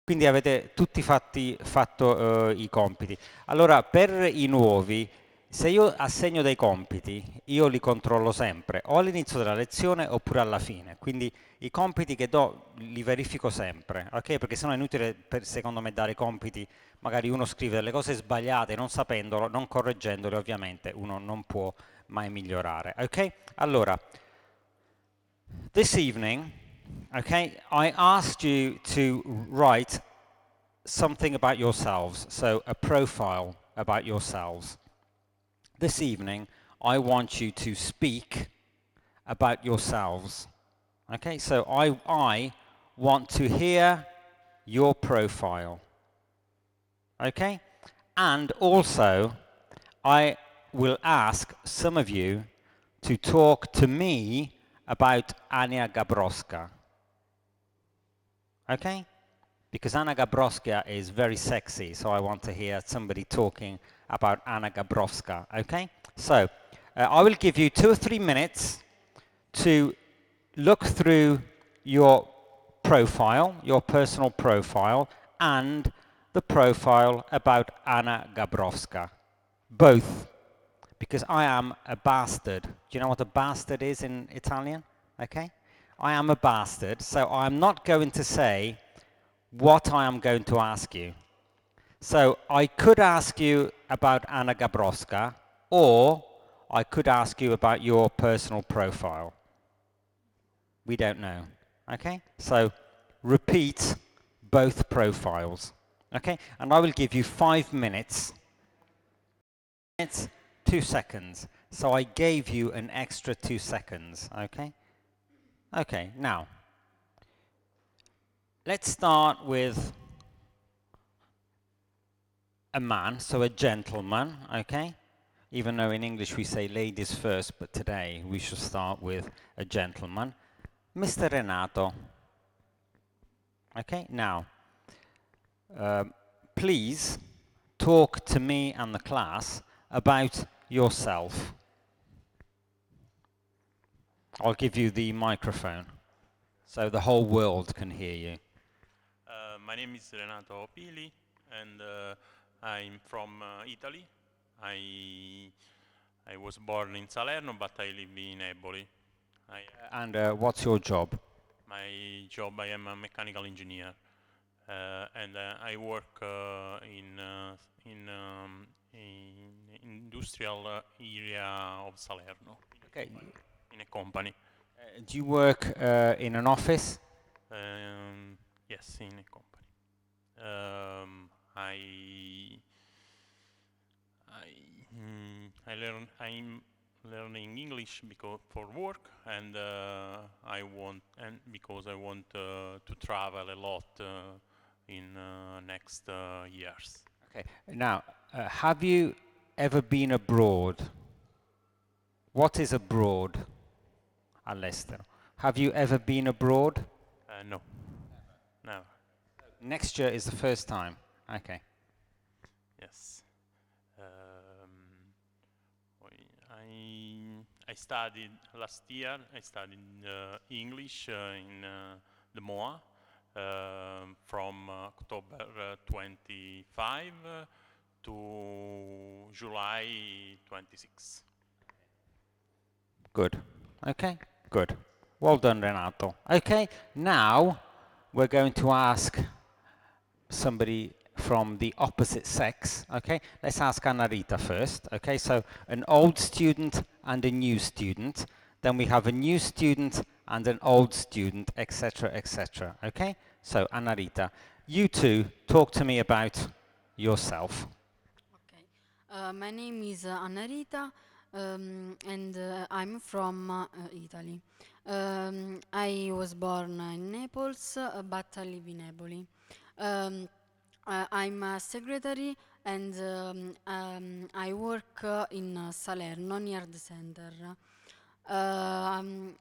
Quindi avete tutti fatto i compiti. Allora, per i nuovi, se io assegno dei compiti, io li controllo sempre, o all'inizio della lezione oppure alla fine. Quindi i compiti che do li verifico sempre, ok? Perché sennò è inutile, secondo me, dare compiti. Magari uno scrive delle cose sbagliate, non sapendolo, non correggendole, ovviamente uno non può mai migliorare, ok? Allora, this evening, okay, I asked you to write something about yourselves, so a profile about yourselves. This evening, I want you to speak about yourselves. Okay, so I want to hear your profile. Okay, and also I will ask some of you to talk to me about Ania Gabroska. Okay? Because Anna Gabroska is very sexy, so I want to hear somebody talking about Anna Gabrovska. Okay? So I will give you 2 or 3 minutes to look through your profile, your personal profile, and the profile about Anna Gabrovska. Both. Because I am a bastard. Do you know what a bastard is in Italian? Okay? I am a bastard, so I'm not going to say what I am going to ask you. So I could ask you about Anna Gabroska, or I could ask you about your personal profile. We don't know. Okay? So repeat both profiles. Okay? And I will give you 5 minutes. It's 2 seconds. So I gave you an extra 2 seconds. Okay? Okay, now let's start with a man, so a gentleman, okay? Even though in English we say ladies first, but today we should start with a gentleman. Mr. Renato. Okay, now, please talk to me and the class about yourself. I'll give you the microphone so the whole world can hear you. My name is Renato Pili, and I'm from Italy. I was born in Salerno, but I live in Eboli. And what's your job? My job, I am a mechanical engineer, and I work in industrial area of Salerno. Okay. In a company. Do you work in an office? Yes, in a company. I'm learning English because for work, and because I want to travel a lot in next years. Okay. Now, have you ever been abroad? What is abroad? All'estero. Have you ever been abroad? No, never. Next year is the first time. Okay. Yes. I studied last year. I studied English in the MOA from October 25 to July 26. Good. Okay. Good. Well done, Renato. Okay. Now we're going to ask somebody from the opposite sex. Okay. Let's ask Anna Rita first. Okay. So an old student and a new student. Then we have a new student and an old student, etc., etc. Okay. So Anna Rita, you two talk to me about yourself. Okay. My name is Anna Rita, and I'm from Italy. I was born in Naples, but I live in Eboli. Um, I'm a secretary, and I work in Salerno, near the center. Um,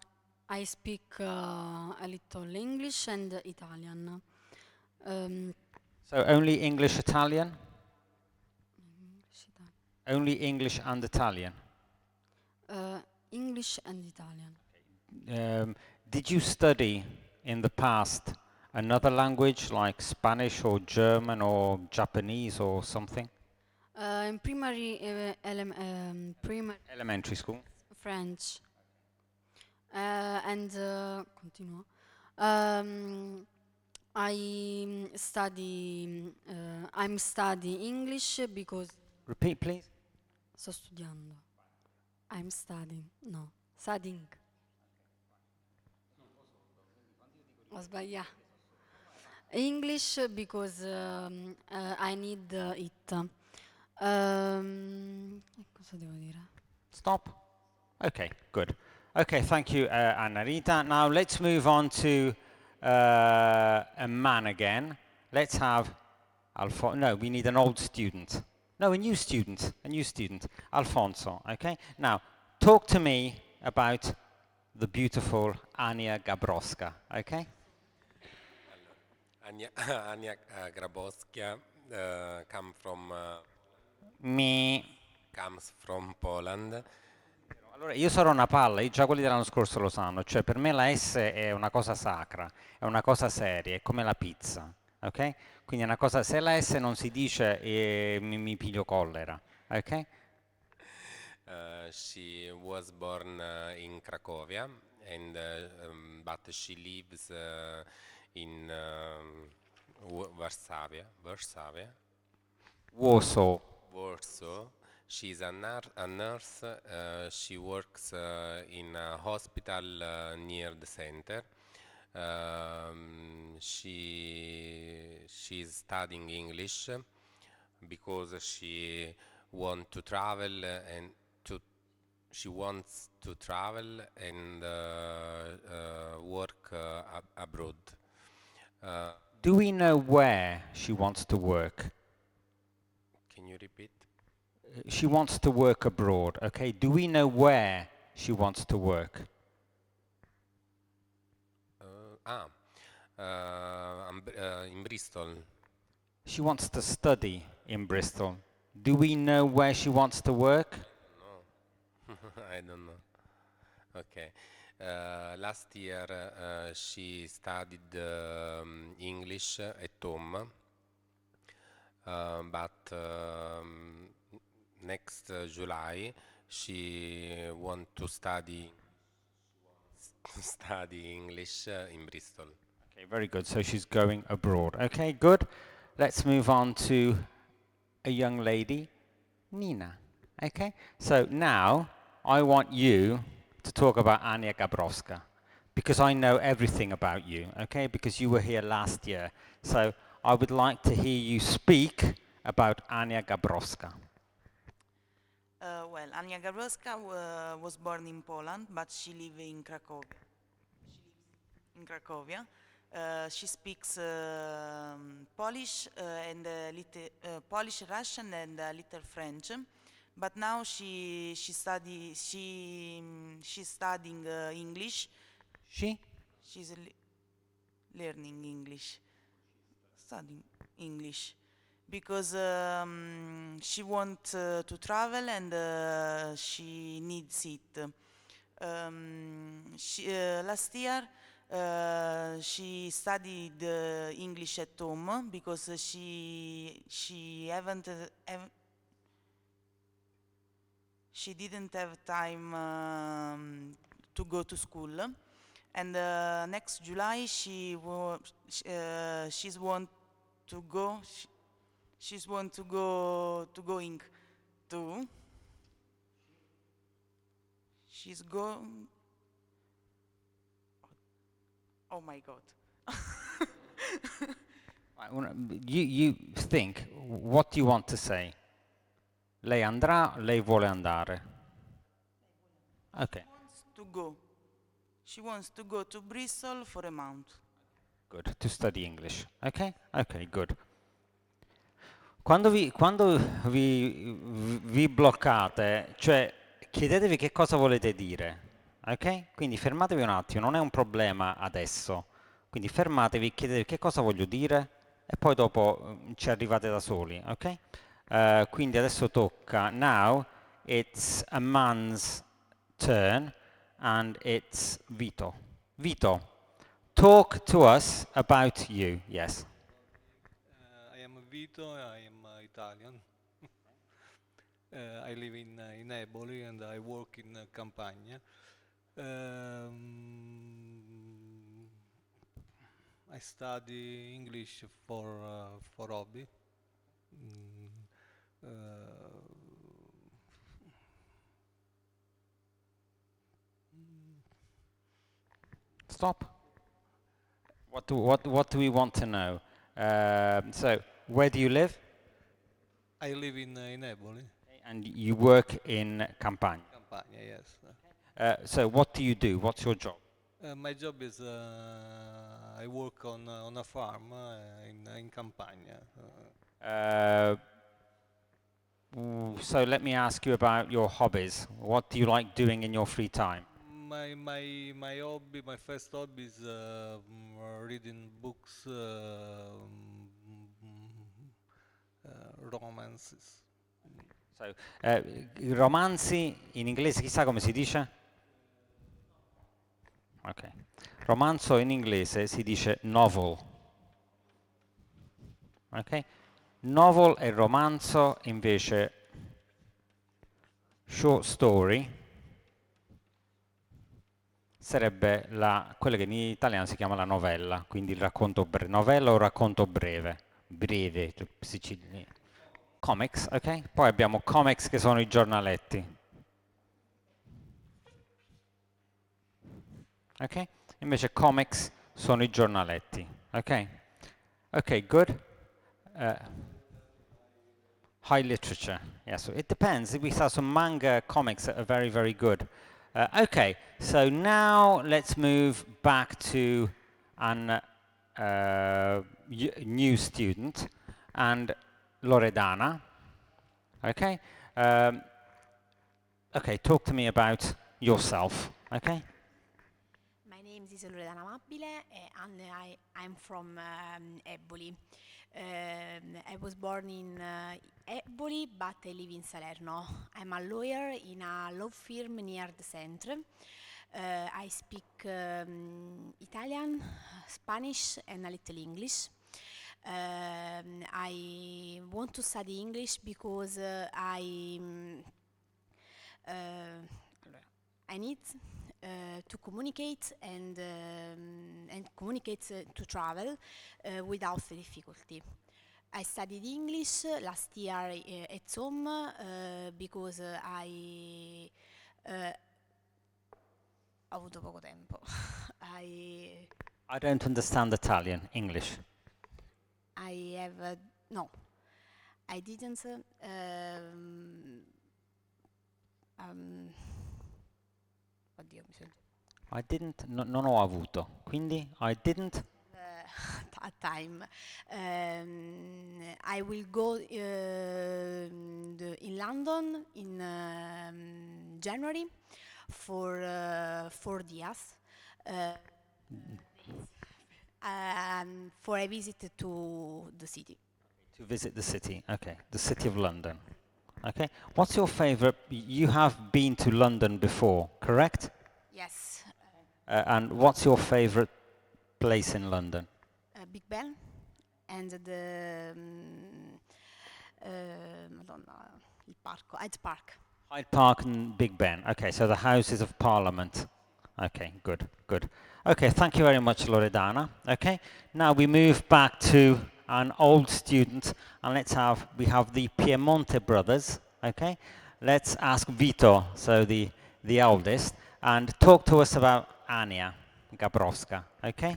I speak a little English and Italian. Um, So only English, Italian? English, Italian. Only English and Italian. English and Italian. Did you study in the past Another language like Spanish or German or Japanese or something? In primary, primary Elementary school. French. And continuo. Um, I'm studying English because Repeat, please. sto studiando. I'm studying. No, studying. Ho sbagliato. English because I need it. Cosa devo dire? Stop. Okay, good. Okay, thank you, Annarita. Now let's move on to a man again. Let's have no, we need an old student. No, a new student. A new student. Alfonso, okay? Now, talk to me about the beautiful Ania Gabrowska, okay? Ania, Ania Grabowska Mi. comes from Poland. Allora, io sarò una palla, già quelli dell'anno scorso lo sanno, cioè per me la S è una cosa sacra, è una cosa seria, è come la pizza, ok? Quindi è una cosa, se la S non si dice mi piglio collera, ok? She was born in Cracovia, and but she lives in Warsaw. Warsaw. She's a nurse. She works in a hospital near the center. She's studying English because she wants to travel and work abroad. Do we know where she wants to work? Can you repeat? She wants to work abroad, okay? Do we know where she wants to work? In Bristol. She wants to study in Bristol. Do we know where she wants to work? No, I don't know. Okay. Last year she studied English at home, but next July she wants to study English in Bristol. Okay, very good. So she's going abroad. Okay, good. Let's move on to a young lady, Nina. Okay, so now I want you to talk about Ania Gabrowska because I know everything about you, okay, because you were here last year. So I would like to hear you speak about Ania Gabrowska. Well, Ania Gabrowska was born in Poland, but she lives in Krakow. She speaks Polish and Polish, Russian, and a little French. But now she's studying English. She's learning English, studying English, because she wants to travel and she needs it. Last year she studied English at home because she didn't have time to go to school, and next July she's want to go. She's want to going to. She's going. Oh my God. You think, what do you want to say? Lei andrà, lei vuole andare. Okay. She wants to go to Bristol for a month. Good, to study English. Okay? Okay, good. Quando vi bloccate, cioè chiedetevi che cosa volete dire, ok? Quindi fermatevi un attimo, non è un problema adesso. Quindi fermatevi, chiedetevi che cosa voglio dire e poi dopo ci arrivate da soli, ok? Quindi adesso tocca, now it's a man's turn and it's Vito. Vito, talk to us about you. Yes. I am Vito, I am Italian. I live in Eboli and I work in Campania. Um, I study English for hobby. Mm, uh, Stop. What do we want to know? So, where do you live? I live in Eboli, And you work in Campania. Campania, yes. So, what do you do? What's your job? My job is I work on a farm in Campania. Uh, so, let me ask you about your hobbies. What do you like doing in your free time? My hobby, my first hobby is reading books, romances. So, romanzi in inglese, chissà come si dice? Ok. Romanzo in inglese si dice novel. Ok? Novel e romanzo invece short story sarebbe quella che in italiano si chiama la novella, quindi il racconto breve, novella o racconto breve, breve, comics, ok? Poi abbiamo comics che sono i giornaletti, ok? Invece comics sono i giornaletti, ok? Ok, good. Uh, High literature, yes. It depends. We saw some manga comics that are very, very good. Okay, so now let's move back to an new student and Loredana. Okay, um, okay. Talk to me about yourself. Okay. My name is Loredana Amabile and I'm from Eboli. I was born in Eboli, but I live in Salerno. I'm a lawyer in a law firm near the center. I speak Italian, Spanish, and a little English. I want to study English because I need to communicate and communicate to travel without difficulty. I studied English last year at home because ho avuto poco tempo. I don't understand Italian. English. I have no, I didn't. Oddio, mi sono I didn't. Non ho avuto. Quindi I didn't. a time. I will go in London in January for 4 days for a visit to the city. To visit the city. Okay, the city of London. Okay. What's your favorite? You have been to London before, correct? Yes, And what's your favorite place in London? Big Ben and the Madonna, il parco, Hyde Park. Hyde Park and Big Ben. Okay, so the Houses of Parliament. Okay, good, good. Okay, thank you very much, Loredana. Okay, now we move back to an old student, and we have the Piemonte brothers. Okay, let's ask Vito, so the eldest, and talk to us about Ania Gabrowska. Okay.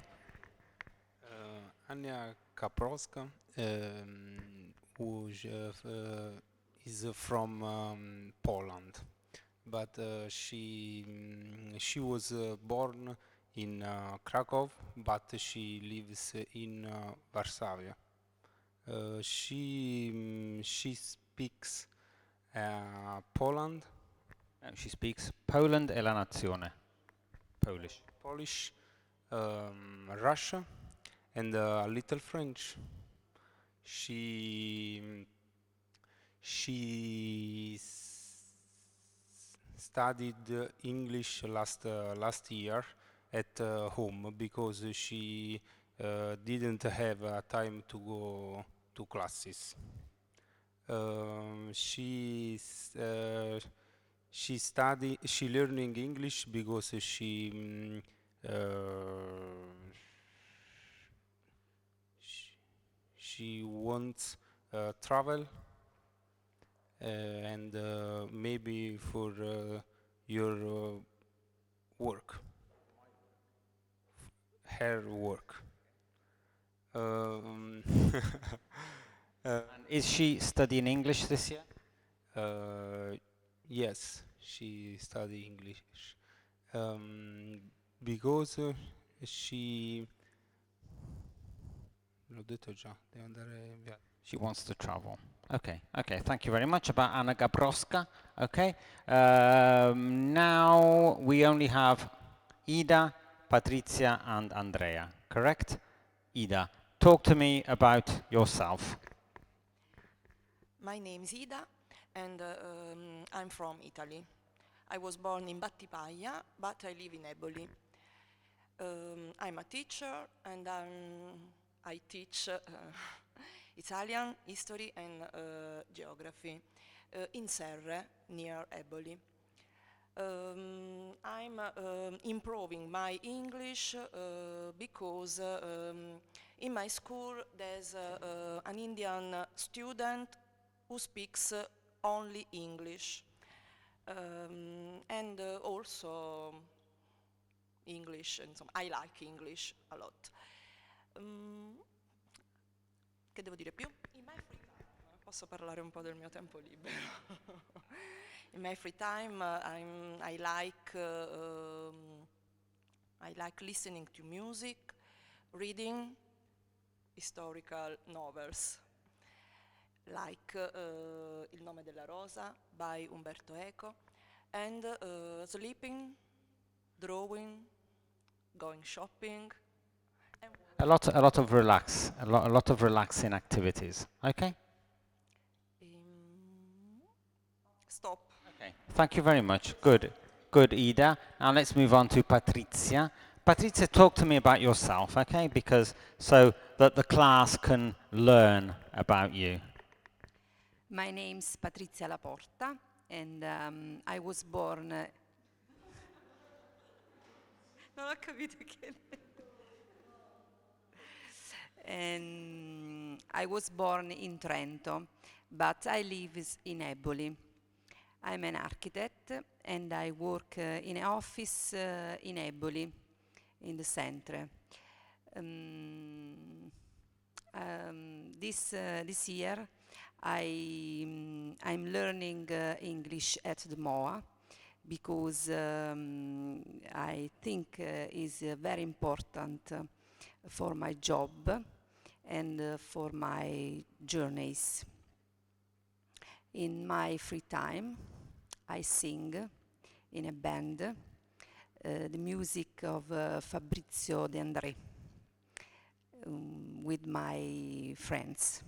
Ania Kaprowska is from Poland, but she was born in Krakow, but she lives in Varsavia. She speaks Poland, She speaks Poland e la nazione. Polish. Polish, Russia, and a little French. She studied English last year at home because she didn't have time to go to classes. She learning English because she wants travel and maybe for your work, her work. Um, And is she studying English this year? yes, she study English because she l'ho detto già, deve andare in viaggio. She wants to travel. Okay, okay. Thank you very much about Anna Gabrowska. Okay. Now we only have Ida, Patrizia, and Andrea. Correct? Ida, talk to me about yourself. My name is Ida and I'm from Italy. I was born in Battipaglia, but I live in Eboli. I'm a teacher and I teach Italian, history and geography in Serre, near Eboli. I'm improving my English because in my school there's an Indian student who speaks only English and also English, insomma, I like English a lot. Che devo dire più? In my free time posso parlare un po' del mio tempo libero. In my free time I like listening to music, reading historical novels like Il nome della rosa by Umberto Eco, and sleeping, drawing, going shopping. A lot of a lot of relaxing activities. Okay. Stop. Okay. Thank you very much. Good, good, Ida. Now let's move on to Patrizia. Patrizia, talk to me about yourself, okay? Because so that the class can learn about you. My name's Patrizia Laporta, and I was born. Non ho capito che. And I was born in Trento, but I live in Eboli. I'm an architect, and I work in an office in Eboli, in the center. This year, I'm learning English at the MOA because I think is very important for my job and for my journeys. In my free time, I sing in a band the music of Fabrizio De André with my friends.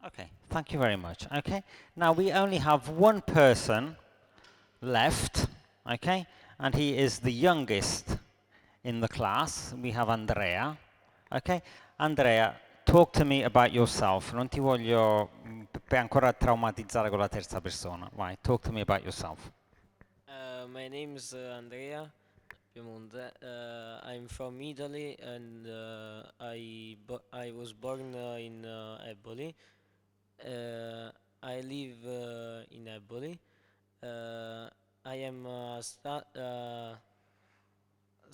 Okay, thank you very much. Okay, now we only have one person left, okay, and he is the youngest in the class. We have Andrea. Okay, Andrea, talk to me about yourself. Non ti voglio ancora traumatizzare con la terza persona. Vai, talk to me about yourself. My name is Andrea Piemonte. I'm from Italy and I was born in Eboli. I live in Eboli. I am a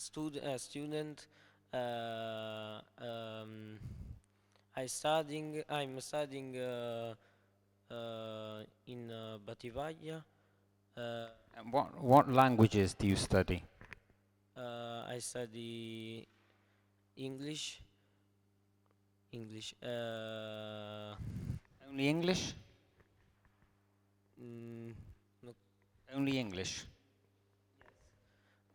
student. I'm studying in Battipaglia. And what languages do you study? I study English. Only English? No. Only English.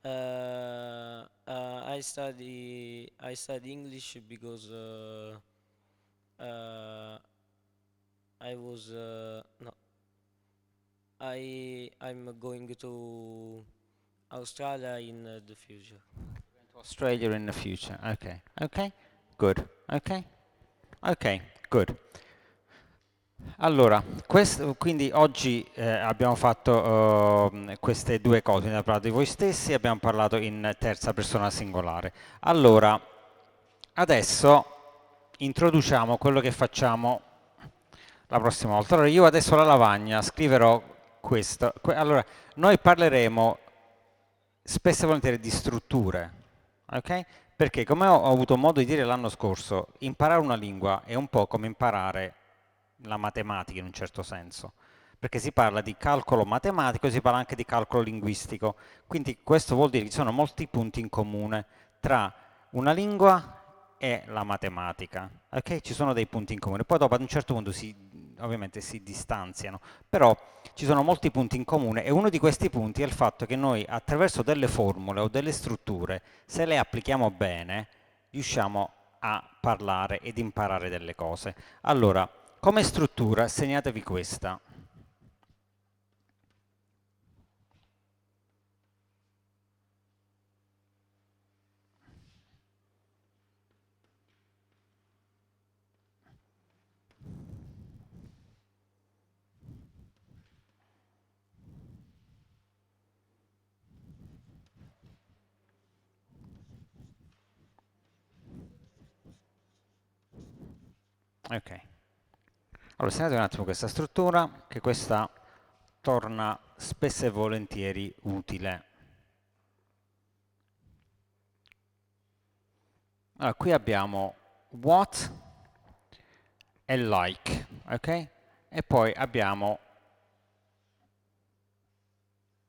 I study English because I was no. I'm going to Australia in the future. Australia in the future. Ok, ok, good. Ok, ok, good. Allora, quindi oggi abbiamo fatto queste due cose, abbiamo parlato di voi stessi, abbiamo parlato in terza persona singolare. Allora, adesso introduciamo quello che facciamo la prossima volta. Allora, io adesso alla lavagna scriverò questo. Allora, noi parleremo spesso e volentieri di strutture, ok? Perché come ho avuto modo di dire l'anno scorso, imparare una lingua è un po' come imparare la matematica in un certo senso, perché si parla di calcolo matematico, si parla anche di calcolo linguistico, quindi questo vuol dire che ci sono molti punti in comune tra una lingua e la matematica, ok? Ci sono dei punti in comune, poi dopo ad un certo punto ovviamente si distanziano, però ci sono molti punti in comune e uno di questi punti è il fatto che noi attraverso delle formule o delle strutture, se le applichiamo bene, riusciamo a parlare ed imparare delle cose. Allora, come struttura segnatevi questa. Ok. Allora, segnate un attimo questa struttura, che questa torna spesso e volentieri utile. Allora, qui abbiamo what e like, ok? E poi abbiamo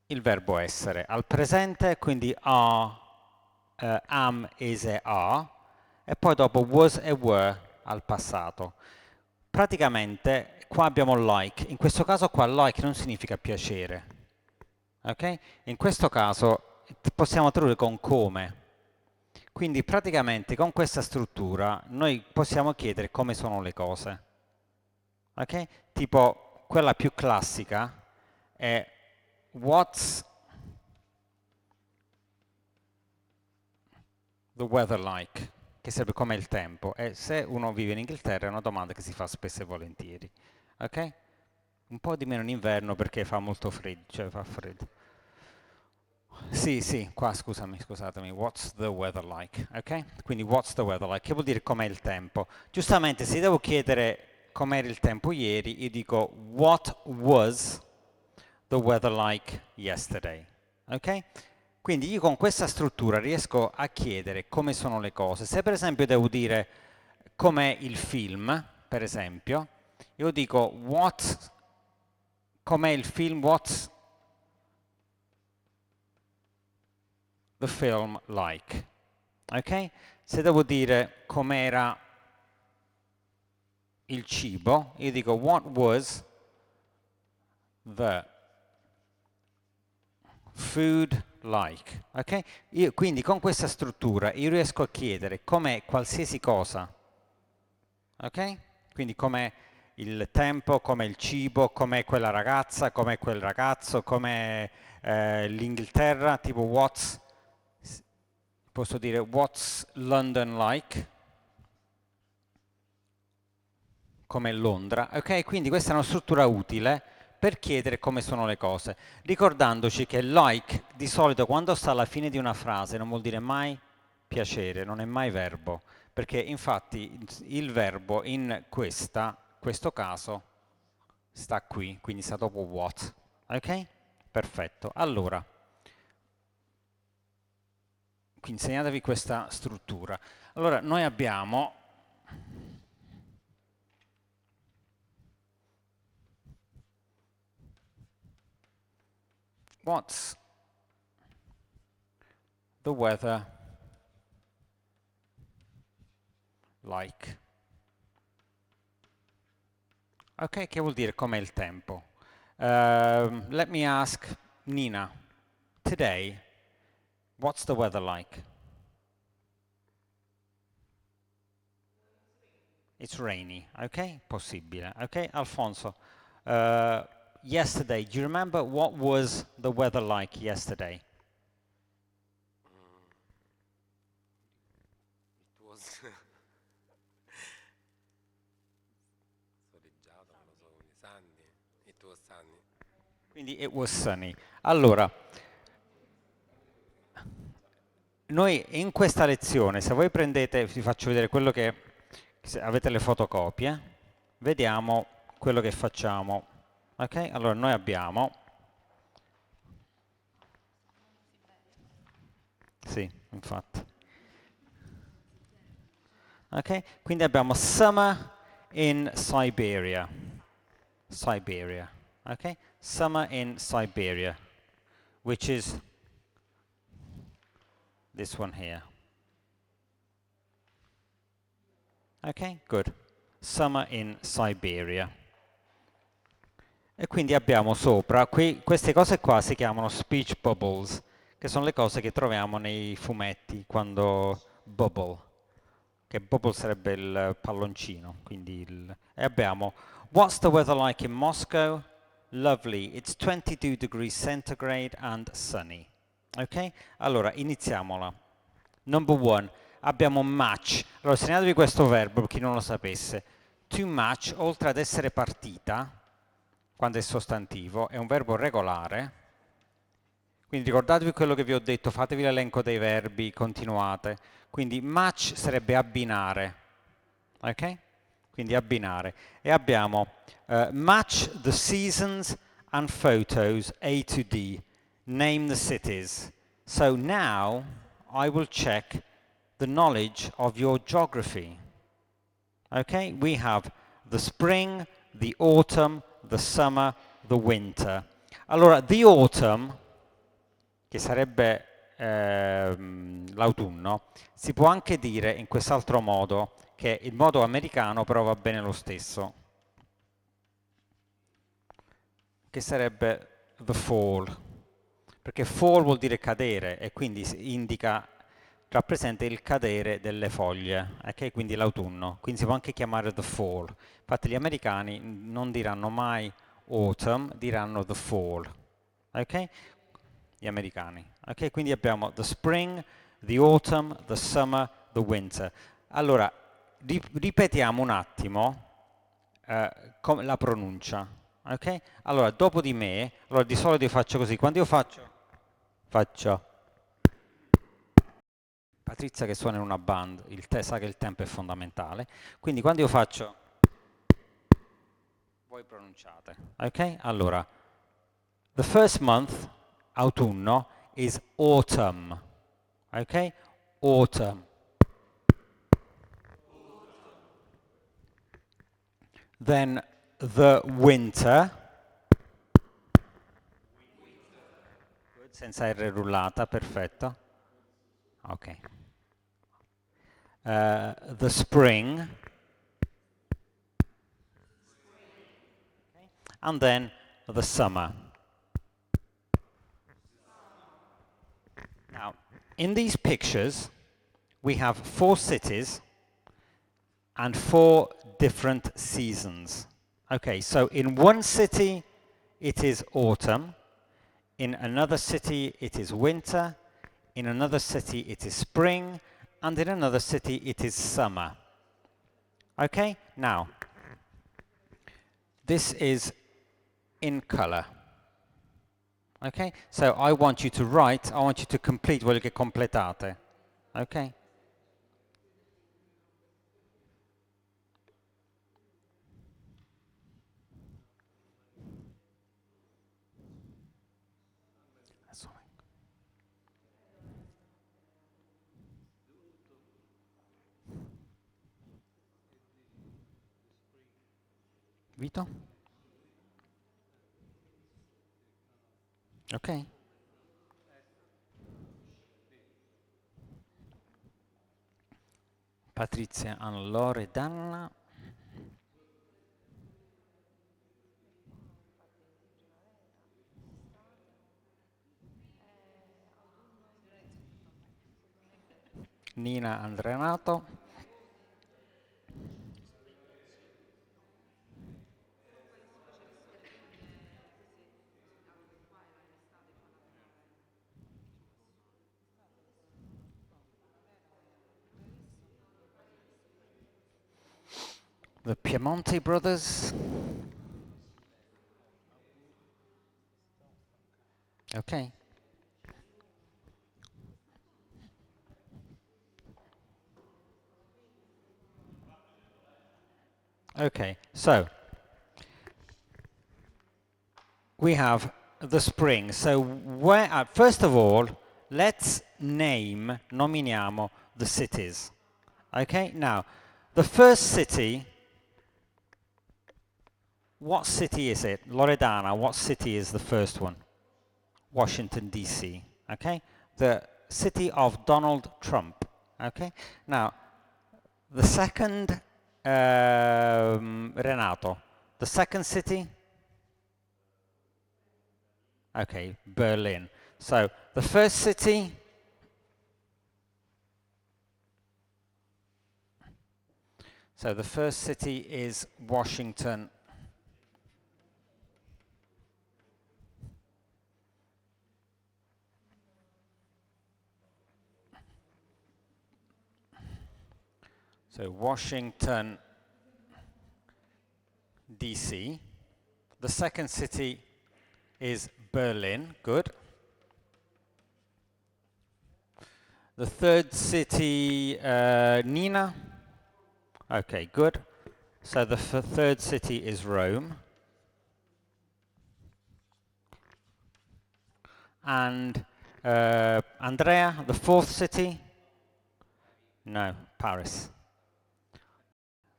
il verbo essere al presente, quindi are, am, is e are, e poi dopo was e were al passato. Praticamente qua abbiamo like, in questo caso qua like non significa piacere, ok? In questo caso possiamo tradurre con come. Quindi praticamente con questa struttura noi possiamo chiedere come sono le cose. Ok? Tipo quella più classica è what's the weather like? Che serve come il tempo. E se uno vive in Inghilterra è una domanda che si fa spesso e volentieri. Ok? Un po' di meno in inverno perché fa molto freddo, cioè fa freddo. Sì, sì, qua scusatemi, what's the weather like, ok? Quindi what's the weather like, che vuol dire com'è il tempo. Giustamente, se devo chiedere com'era il tempo ieri, io dico what was the weather like yesterday, ok? Quindi io con questa struttura riesco a chiedere come sono le cose. Se per esempio devo dire com'è il film, per esempio, io dico com'è il film, what's the film like, ok? Se devo dire com'era il cibo, io dico what was the food like, ok? Quindi con questa struttura io riesco a chiedere com'è qualsiasi cosa, ok? Quindi com'è il tempo, com'è il cibo, com'è quella ragazza, com'è quel ragazzo, com'è l'Inghilterra, tipo posso dire what's London like, come Londra, ok? Quindi questa è una struttura utile per chiedere come sono le cose, ricordandoci che like di solito quando sta alla fine di una frase non vuol dire mai piacere, non è mai verbo, perché infatti il verbo in questo caso sta qui, quindi sta dopo what, ok? Perfetto, allora, quindi segnatevi questa struttura. Allora, noi abbiamo what's the weather like? Ok, che vuol dire com'è il tempo? Let me ask Nina, today, what's the weather like? It's rainy, ok? Possibile, ok? Alfonso, yesterday, do you remember what was the weather like yesterday? It was sunny. Quindi it was sunny. Allora, noi in questa lezione, se voi prendete, vi faccio vedere quello che, se avete le fotocopie, vediamo quello che facciamo. Ok? Allora noi abbiamo, sì, infatti. Ok? Quindi abbiamo summer in Siberia. Siberia. Okay? Summer in Siberia, which is this one here. Okay, good. Summer in Siberia. E quindi abbiamo sopra, queste cose qua si chiamano speech bubbles, che sono le cose che troviamo nei fumetti quando bubble, che bubble sarebbe il palloncino, quindi e abbiamo what's the weather like in Moscow? Lovely, it's 22 degrees centigrade and sunny. Ok? Allora, iniziamola. Number one, abbiamo match. Allora, segnatevi questo verbo, per chi non lo sapesse. To match, oltre ad essere partita, quando è sostantivo, è un verbo regolare. Quindi ricordatevi quello che vi ho detto, fatevi l'elenco dei verbi, continuate. Quindi match sarebbe abbinare, ok? Quindi abbinare. E abbiamo match the seasons and photos A to D. Name the cities. So now I will check the knowledge of your geography. Okay, we have the spring, the autumn, the summer, the winter. Allora, the autumn, che sarebbe l'autunno, si può anche dire in quest'altro modo, che il modo americano però va bene lo stesso, che sarebbe the fall, perché fall vuol dire cadere e quindi indica, rappresenta il cadere delle foglie, ok? Quindi l'autunno, quindi si può anche chiamare the fall. Infatti gli americani non diranno mai autumn, diranno the fall, ok? Gli americani, ok? Quindi abbiamo the spring, the autumn, the summer, the winter. Allora, ripetiamo un attimo la pronuncia, ok? Allora, dopo di me, allora di solito io faccio così, quando io faccio Patrizia che suona in una band, sa che il tempo è fondamentale, quindi quando io faccio, voi pronunciate, ok? Allora, the first month, autunno, is autumn, ok? Autumn. Then the winter, senza R rullata, perfetto. Ok. The spring, and then the summer. Now, in these pictures, we have 4 cities and 4 different seasons. Okay, so in one city, it is autumn. In another city, it is winter. In another city, it is spring. And in another city, it is summer. Okay, now, this is in color. Okay, so I want you to write, I want you to complete quello che completate. Okay? Vito? Ok? Patrizia, Anna, Lore, Danna. Nina, Andrenato. The Piemonte brothers. Okay. Okay, so we have the spring. So where, first of all, let's nominiamo the cities. Okay, now, the first city, what city is it? Loredana, what city is the first one? Washington, D.C., okay? The city of Donald Trump, okay? Now, the second, Renato, the second city? Okay, Berlin. So, the first city? So, the first city is Washington. So, Washington, D.C. The second city is Berlin. Good. The third city, Nina. Okay, good. So the third city is Rome. And Andrea, the fourth city? No, Paris.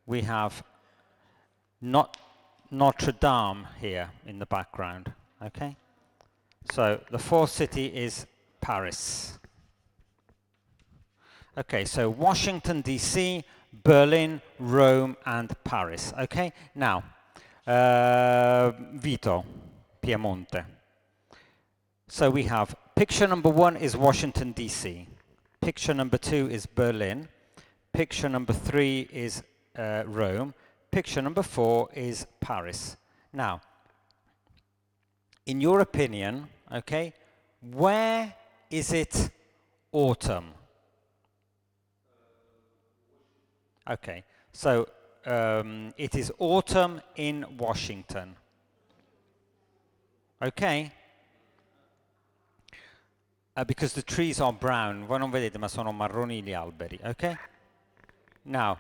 We have Notre Dame here in the background. Okay? So the fourth city is Paris. Okay, so Washington, D.C., Berlin, Rome, and Paris. Okay, now, Vito, Piemonte. So we have picture number 1 is Washington, D.C. Picture number 2 is Berlin. Picture number 3 is Rome. Picture number 4 is Paris. Now, in your opinion, okay, where is it autumn? Okay, so it is autumn in Washington. Okay? Because the trees are brown. Voi non vedete, ma sono marroni gli alberi. Okay? Now,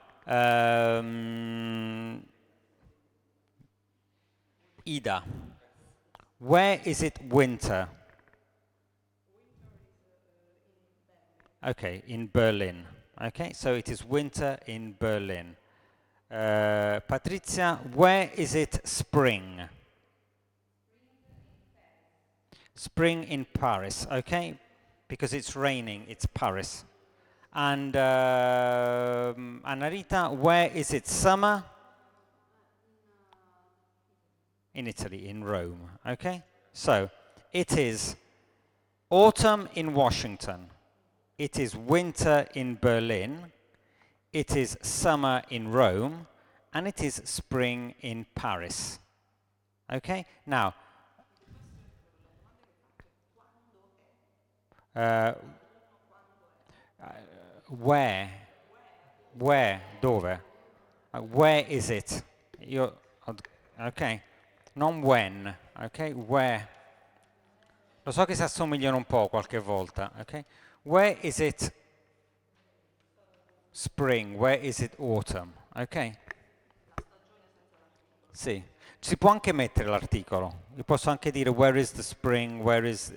Ida, where is it winter? Okay, in Berlin. Okay, so it is winter in Berlin. Patrizia, where is it spring? Spring in Paris, okay? Because it's raining, it's Paris. And Anarita, where is it summer? In Italy, in Rome, okay? So, it is autumn in Washington. It is winter in Berlin. It is summer in Rome. And it is spring in Paris. Okay? Now, where? Where? Dove? Where is it? Okay. Non when. Okay? Where? Lo so che si assomigliano un po' qualche volta. Okay? Where is it spring? Where is it autumn? Ok? Sì. Si può anche mettere l'articolo. Io posso anche dire where is the spring, where is...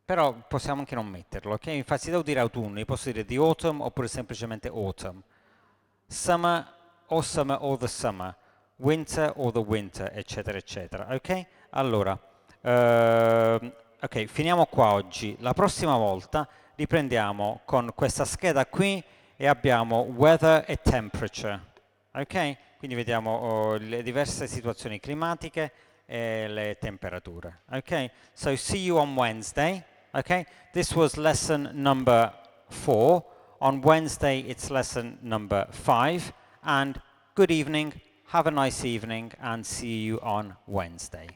però possiamo anche non metterlo, ok? Infatti se devo dire autunno, io posso dire the autumn oppure semplicemente autumn. Summer or the summer. Winter or the winter, eccetera, eccetera. Ok? Allora, ok, finiamo qua oggi. La prossima volta riprendiamo con questa scheda qui e abbiamo weather e temperature. Ok? Quindi vediamo le diverse situazioni climatiche e le temperature. Ok? So see you on Wednesday. Okay? This was lesson number 4. On Wednesday it's lesson number 5. And good evening, have a nice evening, and see you on Wednesday.